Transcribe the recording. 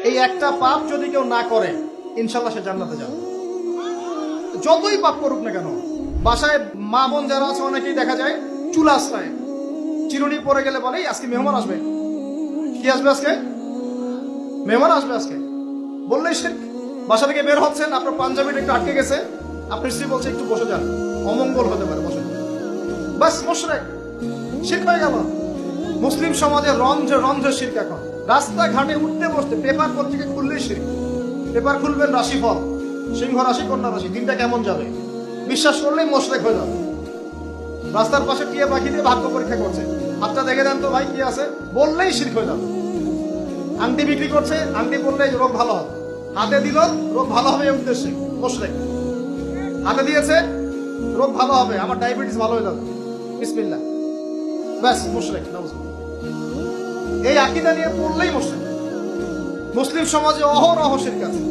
এই একটা পাপ যদি কেউ না করে ইনশাল্লাহ সে জান্নাতে যাবে। যতই পাপ করুক না কেন। বাসায় মা বোন যারা আছে অনেকেই দেখা যায় চুলা আশ্রয় চিরুনি পরে গেলে বলে আজকে মেহমান আসবে। কি আসবে আজকে? মেহমান আসবে আজকে বললেই শিরক। বাসা থেকে বের হচ্ছেন, আপনার পাঞ্জাবিটা একটু আটকে গেছে, আপনার স্ত্রী বলছে একটু বসে যান, অমঙ্গল হতে পারে, বসে যান। বাস মুশরিক, শিরক হয়ে গেল। মুসলিম সমাজে রন্ধ্রে রন্ধ্রে শিরক। এখন রাস্তাঘাটে উঠতে বসতে পেপার পত্রিকা খুললেই শিরক। পেপার খুলবেন রাশিফল, সিংহ রাশি কন্যা রাশি, দিনটা কেমন যাবে বিশ্বাস করলেই মুশরিক হয়ে যাবে। রাস্তার পাশে টিয়া পাখি দিয়ে ভাগ্য পরীক্ষা করছে, হাতটা দেখে দেন তো ভাই কি আছে, বললেই শিরক হয়ে যাবে। আংটি বিক্রি করছে, আংটি পরলেই রোগ ভালো হবে, হাতে দিল রোগ ভালো হবে এই উদ্দেশ্যে মুশরিক। হাতে দিয়েছে রোগ ভালো হবে, আমার ডায়াবেটিস ভালো হয়ে যাবে, বিসমিল্লাহ, ব্যাস মুশরিক। এই আকীদা নিয়ে পড়লেই মুশরিক। মুসলিম সমাজে অহরহ শিরক আছে।